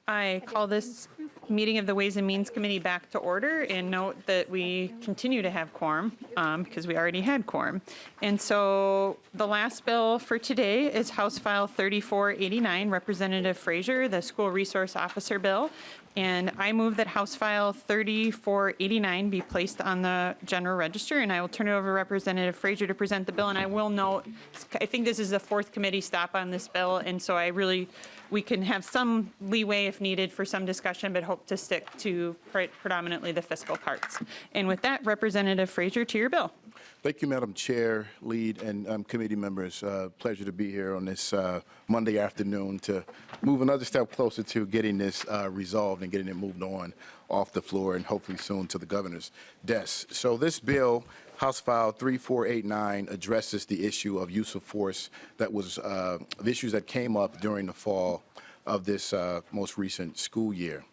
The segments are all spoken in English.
I call this meeting of the Ways and Means Committee back to order and note that we continue to have quorum because we already had quorum. And so the last bill for today is House File 3489, Representative Frazier, the School Resource Officer Bill. And I move that House File 3489 be placed on the General Register, and I will turn it over to Representative Frazier to present the bill. And I will note, I think this is the fourth committee stop on this bill, and so we can have some leeway if needed for some discussion, but hope to stick to predominantly the fiscal parts. And with that, Representative Frazier, to your bill. Thank you, Madam Chair, Lead, and committee members. Pleasure to be here on this Monday afternoon to move another step closer to getting this resolved and getting it moved on off the floor and hopefully soon to the governor's desk. So this bill, House File 3489, addresses the issue of use of force that was the issues that came up during the fall of this most recent school year.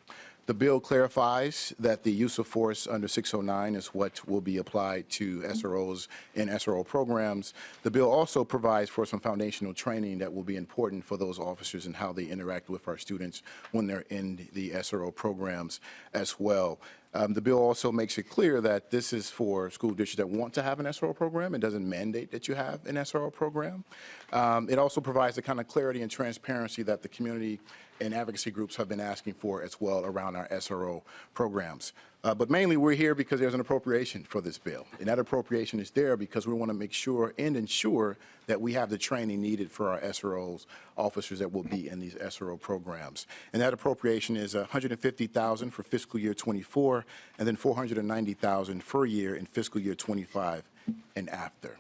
The bill clarifies that the use of force under 609 is what will be applied to SROs and SRO programs. The bill also provides for some foundational training that will be important for those officers and how they interact with our students when they're in the SRO programs as well. The bill also makes it clear that this is for school districts that want to have an SRO program. It doesn't mandate that you have an SRO program. It also provides the kind of clarity and transparency that the community and advocacy groups have been asking for as well around our SRO programs. But mainly we're here because there's an appropriation for this bill. And that appropriation is there because we want to make sure and ensure that we have the training needed for our SROs, officers that will be in these SRO programs. And that appropriation is $150,000 for fiscal year 24 and then $490,000 per year in fiscal year 25 and after.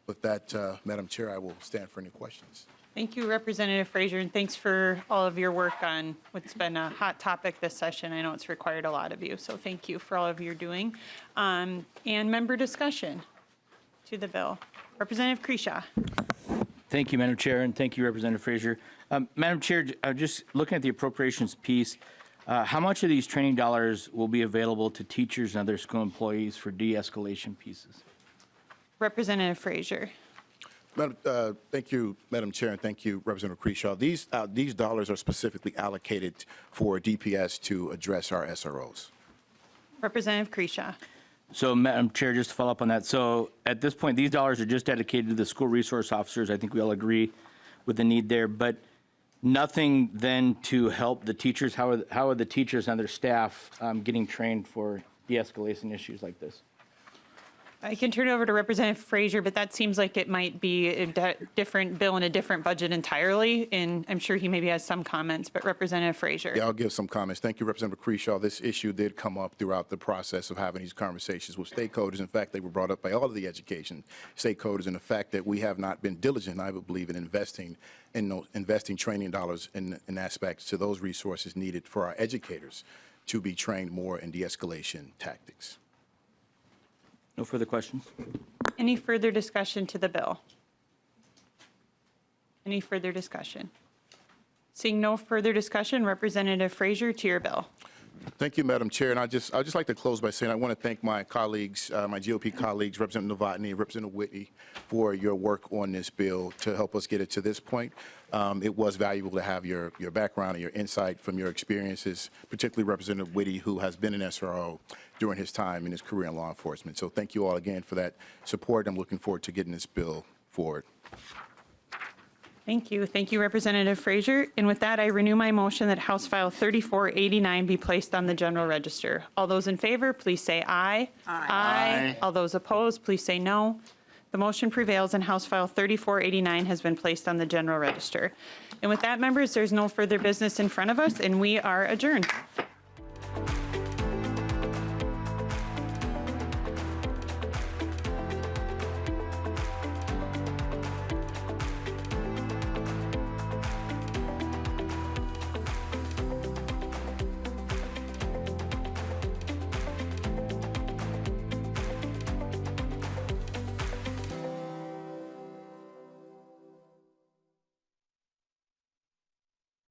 With that, Madam Chair, I will stand for any questions. Thank you, Representative Frazier, and thanks for all of your work on what's been a hot topic this session. I know it's required a lot of you, so thank you for all of your doing. And member discussion to the bill. Representative Kreshaw. Thank you, Madam Chair, and thank you, Representative Frazier. Madam Chair, just looking at the appropriations piece, how much of these training dollars will be available to teachers and other school employees for de-escalation pieces? Representative Frazier. Thank you, Madam Chair, and thank you, Representative Kreshaw. These dollars are specifically allocated for DPS to address our SROs. Representative Kreshaw. So, Madam Chair, just to follow up on that. So, at this point, these dollars are just dedicated to the school resource officers. I think we all agree with the need there, but nothing then to help the teachers. How are the teachers and their staff getting trained for de-escalation issues like this? I can turn it over to Representative Frazier, but that seems like it might be a different bill and a different budget entirely, and I'm sure he maybe has some comments, but Representative Frazier. Yeah, I'll give some comments. Thank you, Representative Kreshaw. This issue did come up throughout the process of having these conversations with stakeholders. In fact, they were brought up by all of the education stakeholders, and the fact that we have not been diligent, I would believe, in investing training dollars in aspects to those resources needed for our educators to be trained more in de-escalation tactics. No further questions. Any further discussion to the bill? Any further discussion? Seeing no further discussion, Representative Frazier, to your bill. Thank you, Madam Chair. And I'd just like to close by saying I want to thank my colleagues, my GOP colleagues, Representative Novotny, Representative Whitney, for your work on this bill to help us get it to this point. It was valuable to have your background and your insight from your experiences, particularly Representative Whitty, who has been an SRO during his time in his career in law enforcement. So thank you all again for that support. I'm looking forward to getting this bill forward. Thank you. Thank you, Representative Frazier. And with that, I renew my motion that House File 3489 be placed on the General Register. All those in favor, please say aye. Aye. Aye. All those opposed, please say no. The motion prevails and House File 3489 has been placed on the General Register. And with that, members, there's no further business in front of us, and we are adjourned.